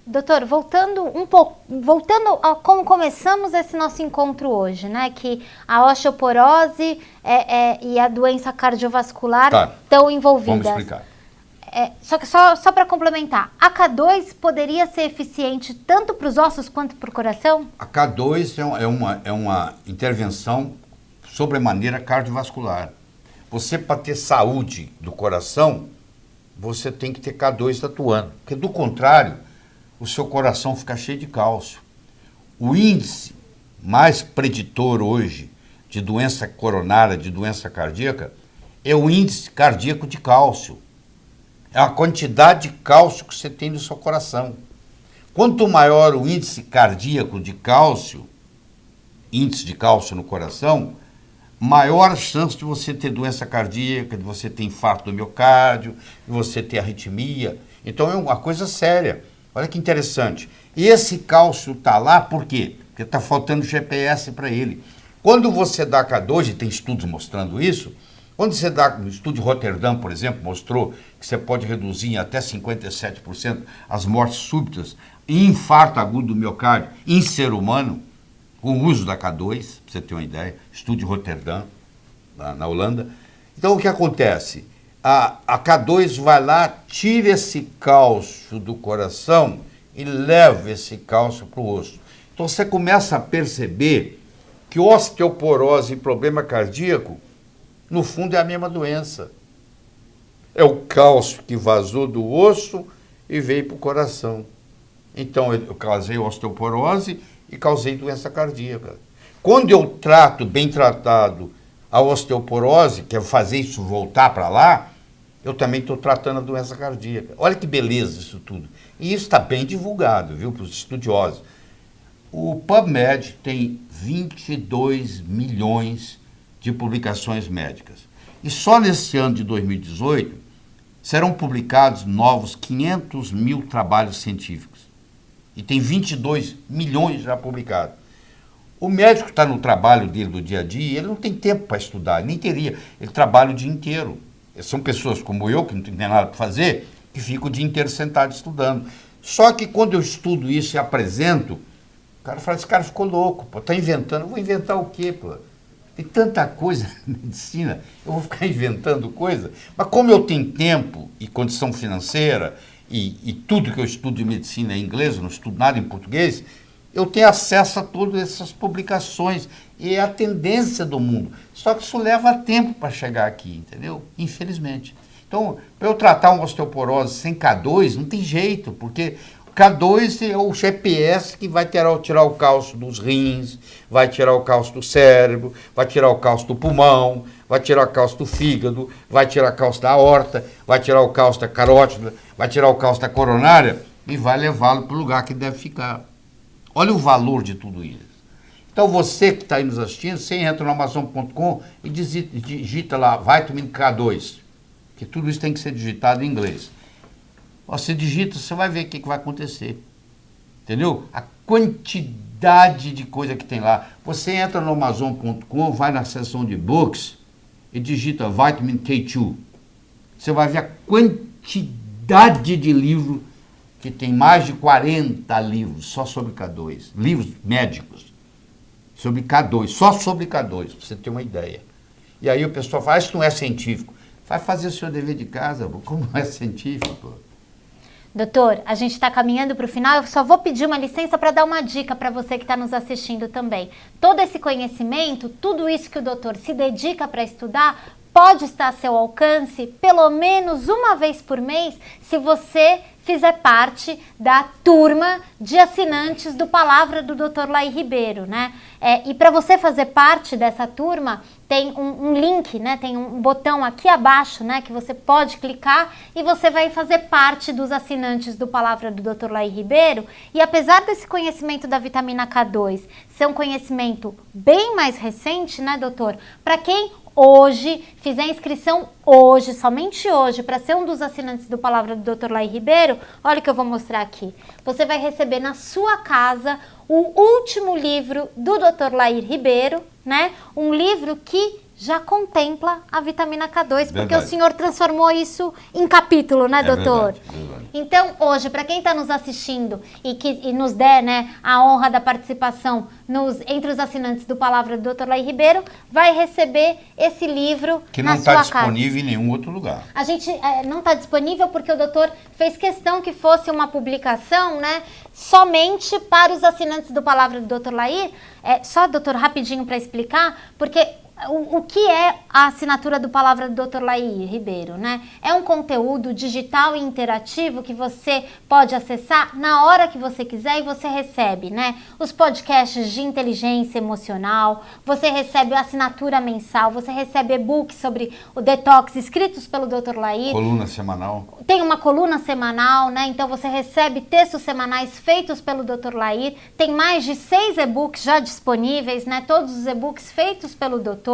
Doutor, voltando um pouco, voltando a como começamos esse nosso encontro hoje, né? Que a osteoporose e a doença cardiovascular estão envolvidas. Vamos explicar. Só para complementar, a K2 poderia ser eficiente tanto para os ossos quanto para o coração? A K2 é uma intervenção sobremaneira cardiovascular. Você, para ter saúde do coração, você tem que ter K2 atuando. Porque, do contrário, o seu coração fica cheio de cálcio. O índice mais preditor hoje de doença coronária, de doença cardíaca, é o índice cardíaco de cálcio. É a quantidade de cálcio que você tem no seu coração. Quanto maior o índice cardíaco de cálcio, índice de cálcio no coração, maior a chance de você ter doença cardíaca, de você ter infarto do miocárdio, de você ter arritmia. Então é uma coisa séria. Olha que interessante. E esse cálcio está lá por quê? Porque está faltando GPS para ele. Quando você dá K2, e tem estudos mostrando isso, quando você dá, o estudo de Roterdã, por exemplo, mostrou que você pode reduzir em até 57% as mortes súbitas e infarto agudo do miocárdio em ser humano, com o uso da K2, para você ter uma ideia, estudo de Roterdã, na Holanda. Então, o que acontece? a K2 vai lá, tira esse cálcio do coração e leva esse cálcio para o osso. Então você começa a perceber que osteoporose e problema cardíaco, no fundo, é a mesma doença. É o cálcio que vazou do osso e veio para o coração. Então eu causei osteoporose e causei doença cardíaca. Quando eu trato, bem tratado, a osteoporose, que é fazer isso voltar para lá, eu também estou tratando a doença cardíaca. Olha que beleza isso tudo. E isso está bem divulgado, viu, para os estudiosos. O PubMed tem 22 milhões de publicações médicas. E só nesse ano de 2018 serão publicados novos 500 mil trabalhos científicos. E tem 22 milhões já publicados. O médico está no trabalho dele do dia a dia, ele não tem tempo para estudar, nem teria. Ele trabalha o dia inteiro. São pessoas como eu, que não tem nada para fazer, que ficam o dia inteiro sentado estudando. Só que quando eu estudo isso e apresento, o cara fala, esse cara ficou louco, pô, está inventando. Eu vou inventar o quê, pô? Tem tanta coisa na medicina, eu vou ficar inventando coisa. Mas como eu tenho tempo e condição financeira, e tudo que eu estudo de medicina é em inglês, eu não estudo nada em português, eu tenho acesso a todas essas publicações. E é a tendência do mundo. Só que isso leva tempo para chegar aqui, entendeu? Infelizmente. Então, para eu tratar uma osteoporose sem K2, não tem jeito, porque o K2 é o GPS que vai tirar o cálcio dos rins, vai tirar o cálcio do cérebro, vai tirar o cálcio do pulmão, vai tirar o cálcio do fígado, vai tirar o cálcio da aorta, vai tirar o cálcio da carótida, vai tirar o cálcio da coronária e vai levá-lo para o lugar que deve ficar. Olha o valor de tudo isso. Então você que está aí nos assistindo, você entra no Amazon.com e digita lá, Vitamin K2, que tudo isso tem que ser digitado em inglês. Você digita, você vai ver o que vai acontecer. Entendeu? A quantidade de coisa que tem lá. Você entra no Amazon.com, vai na seção de books e digita Vitamin K2. Você vai ver a quantidade de livros, que tem mais de 40 livros só sobre K2, livros médicos. Sobre K2, só sobre K2, para você ter uma ideia. E aí o pessoal fala, isso não é científico. Vai fazer o seu dever de casa, como não é científico? Doutor, a gente está caminhando para o final, eu só vou pedir uma licença para dar uma dica para você que está nos assistindo também. Todo esse conhecimento, tudo isso que o doutor se dedica para estudar, pode estar a seu alcance pelo menos uma vez por mês, se você fizer parte da turma de assinantes do Palavra do Dr. Laí Ribeiro, né? E para você fazer parte dessa turma, tem um link, né? Tem um botão aqui abaixo, né? Que você pode clicar e você vai fazer parte dos assinantes do Palavra do Dr. Laí Ribeiro. E apesar desse conhecimento da vitamina K2 ser um conhecimento bem mais recente, né, doutor? Para quem hoje fizer inscrição hoje, somente hoje, para ser um dos assinantes do Palavra do Dr. Laí Ribeiro, olha o que eu vou mostrar aqui. Você vai receber na sua casa o último livro do Dr. Laí Ribeiro, né? Um livro que já contempla a vitamina K2, verdade, porque o senhor transformou isso em capítulo, né, doutor? Verdade. Então, hoje, para quem está nos assistindo e nos der, né, a honra da participação entre os assinantes do Palavra do Dr. Laí Ribeiro, vai receber esse livro que não está disponível em nenhum outro lugar. A gente não está disponível porque o doutor fez questão que fosse uma publicação, né, somente para os assinantes do Palavra do Dr. Laí. Só, doutor, rapidinho para explicar, porque o que é a assinatura do Palavra do Dr. Laí Ribeiro, né? É um conteúdo digital e interativo que você pode acessar na hora que você quiser e você recebe, né? Os podcasts de inteligência emocional, você recebe a assinatura mensal, você recebe e-books sobre o detox escritos pelo Dr. Laí. Coluna semanal. Tem uma coluna semanal, né? Então você recebe textos semanais feitos pelo Dr. Laí. Tem mais de 6 e-books já disponíveis, né? Todos os e-books feitos pelo doutor.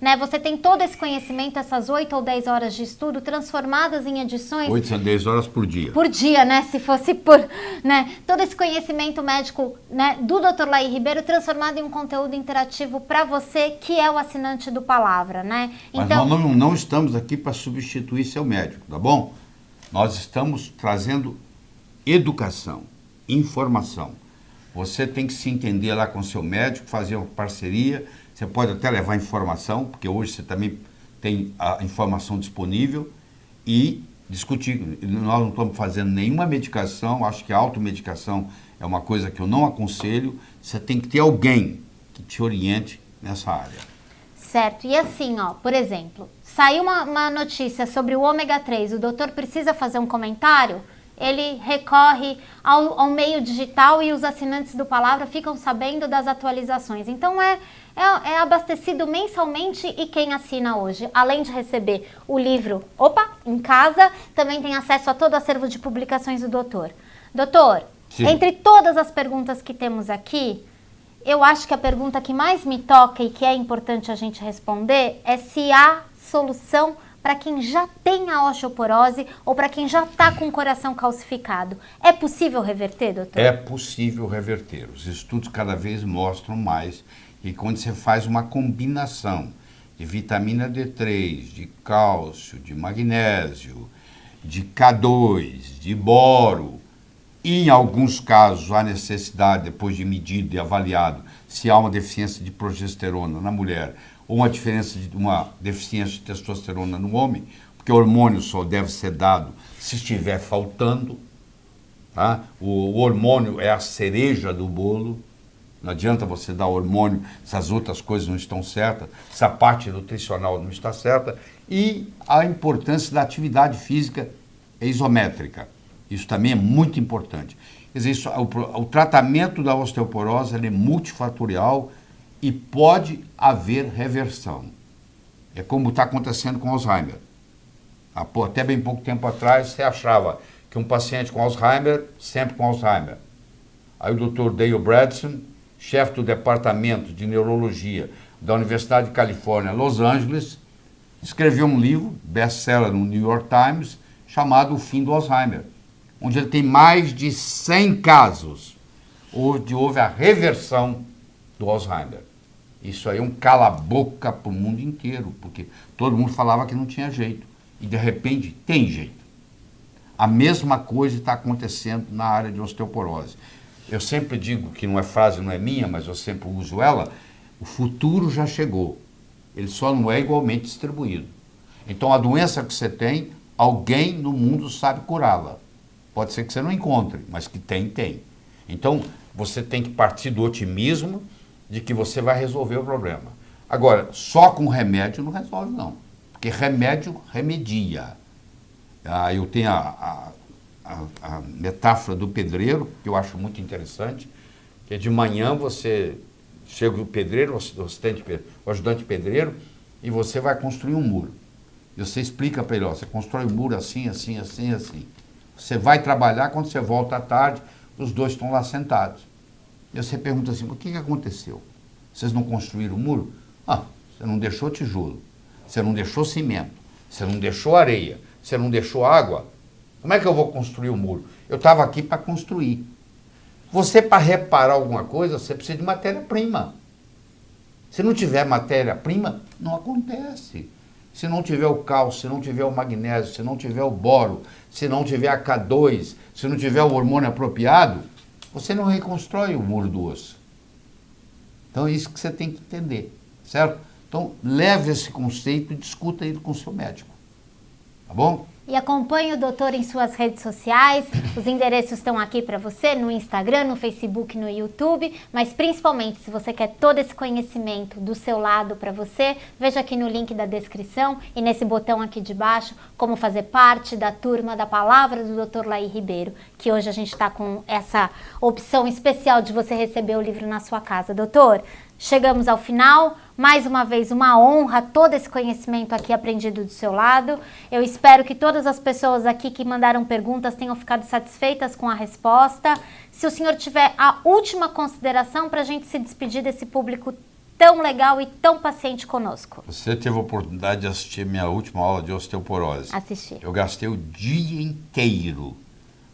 Né? Você tem todo esse conhecimento, essas 8 ou 10 horas de estudo transformadas em edições... 8 a 10 horas por dia. Por dia, né? Se fosse por... né? Todo esse conhecimento médico, né, do Dr. Laí Ribeiro transformado em um conteúdo interativo para você que é o assinante do Palavra, né? Então, mas nós não estamos aqui para substituir seu médico, tá bom? Nós estamos trazendo educação, informação. Você tem que se entender lá com o seu médico, fazer uma parceria. Você pode até levar informação, porque hoje você também tem a informação disponível. e discutir. Nós não estamos fazendo nenhuma medicação, acho que a automedicação é uma coisa que eu não aconselho. Você tem que ter alguém que te oriente nessa área. Certo. E assim, ó, por exemplo, saiu uma notícia sobre o ômega 3, o doutor precisa fazer um comentário? Ele recorre ao meio digital e os assinantes do Palavra ficam sabendo das atualizações. Então é abastecido mensalmente, e quem assina hoje, além de receber o livro, em casa, também tem acesso a todo o acervo de publicações do doutor. Doutor, Sim. Entre todas as perguntas que temos aqui, eu acho que a pergunta que mais me toca e que é importante a gente responder é se há solução para quem já tem a osteoporose ou para quem já está com o coração calcificado. É possível reverter, doutor? É possível reverter. Os estudos cada vez mostram mais que quando você faz uma combinação de vitamina D3, de cálcio, de magnésio, de K2, de boro, e em alguns casos há necessidade, depois de medido e avaliado, se há uma deficiência de progesterona na mulher ou uma deficiência de testosterona no homem, porque o hormônio só deve ser dado se estiver faltando. Tá? O hormônio é a cereja do bolo. Não adianta você dar hormônio se as outras coisas não estão certas, se a parte nutricional não está certa. E a importância da atividade física isométrica. Isso também é muito importante. Quer dizer, o tratamento da osteoporose ele é multifatorial e pode haver reversão. É como está acontecendo com Alzheimer. Até bem pouco tempo atrás, você achava que um paciente com Alzheimer, sempre com Alzheimer. Aí o Dr. Dale Bredesen, chefe do Departamento de Neurologia da Universidade de Califórnia, Los Angeles, escreveu um livro, best-seller no New York Times, chamado O Fim do Alzheimer, onde ele tem mais de 100 casos onde houve a reversão do Alzheimer. Isso aí é um cala-boca para o mundo inteiro, porque todo mundo falava que não tinha jeito. E, de repente, tem jeito. A mesma coisa está acontecendo na área de osteoporose. Eu sempre digo, que não é frase, não é minha, mas eu sempre uso ela, o futuro já chegou. Ele só não é igualmente distribuído. Então, a doença que você tem, alguém no mundo sabe curá-la. Pode ser que você não encontre, mas que tem. Então, você tem que partir do otimismo de que você vai resolver o problema. Agora, só com remédio não resolve, não. Porque remédio remedia. Eu tenho a metáfora do pedreiro, que eu acho muito interessante, que é de manhã você chega o pedreiro, o ajudante pedreiro, e você vai construir um muro. E você explica para ele, você constrói um muro assim. Você vai trabalhar, quando você volta à tarde, os dois estão lá sentados. E você pergunta assim, o que aconteceu? Vocês não construíram o muro? Você não deixou tijolo, você não deixou cimento, você não deixou areia, você não deixou água. Como é que eu vou construir o muro? Eu estava aqui para construir. Você, para reparar alguma coisa, você precisa de matéria-prima. Se não tiver matéria-prima, não acontece. Se não tiver o cálcio, se não tiver o magnésio, se não tiver o boro, se não tiver a K2, se não tiver o hormônio apropriado, você não reconstrói o muro do osso. Então é isso que você tem que entender, certo? Então leve esse conceito e discuta ele com o seu médico, tá bom? E acompanhe o doutor em suas redes sociais, os endereços estão aqui para você, no Instagram, no Facebook, no YouTube, mas principalmente se você quer todo esse conhecimento do seu lado para você, veja aqui no link da descrição e nesse botão aqui de baixo, como fazer parte da turma da Palavra do Dr. Laí Ribeiro, que hoje a gente está com essa opção especial de você receber o livro na sua casa. Doutor, chegamos ao final, mais uma vez uma honra, todo esse conhecimento aqui aprendido do seu lado. Eu espero que todas as pessoas aqui que mandaram perguntas tenham ficado satisfeitas com a resposta. Se o senhor tiver a última consideração para a gente se despedir desse público tão legal e tão paciente conosco. Você teve a oportunidade de assistir minha última aula de osteoporose. Assisti. Eu gastei o dia inteiro,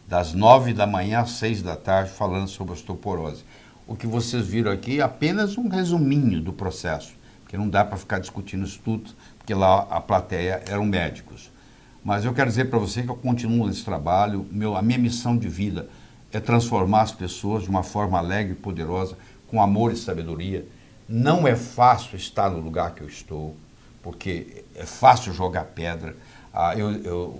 das 9 da manhã às 6 da tarde, falando sobre osteoporose. O que vocês viram aqui é apenas um resuminho do processo, porque não dá para ficar discutindo isso tudo, porque lá a plateia eram médicos. Mas eu quero dizer para você que eu continuo nesse trabalho, a minha missão de vida é transformar as pessoas de uma forma alegre e poderosa, com amor e sabedoria. Não é fácil estar no lugar que eu estou, porque é fácil jogar pedra, Eu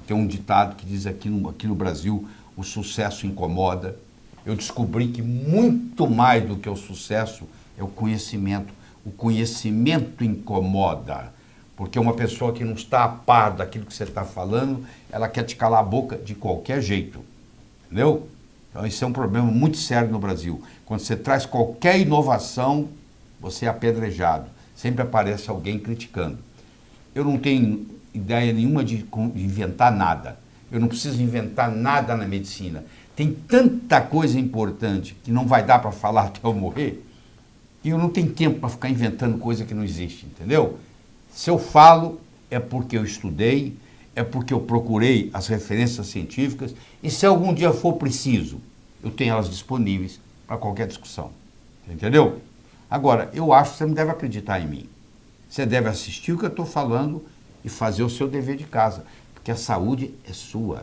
tenho um ditado que diz aqui no Brasil, o sucesso incomoda. Eu descobri que muito mais do que o sucesso é o conhecimento. O conhecimento incomoda, porque uma pessoa que não está a par daquilo que você está falando, ela quer te calar a boca de qualquer jeito, entendeu? Então isso é um problema muito sério no Brasil. Quando você traz qualquer inovação, você é apedrejado. Sempre aparece alguém criticando. Eu não tenho ideia nenhuma de inventar nada. Eu não preciso inventar nada na medicina. Tem tanta coisa importante que não vai dar para falar até eu morrer, que eu não tenho tempo para ficar inventando coisa que não existe, entendeu? Se eu falo, é porque eu estudei, é porque eu procurei as referências científicas, e se algum dia for preciso, eu tenho elas disponíveis para qualquer discussão, entendeu? Agora, eu acho que você não deve acreditar em mim. Você deve assistir o que eu estou falando e fazer o seu dever de casa, porque a saúde é sua.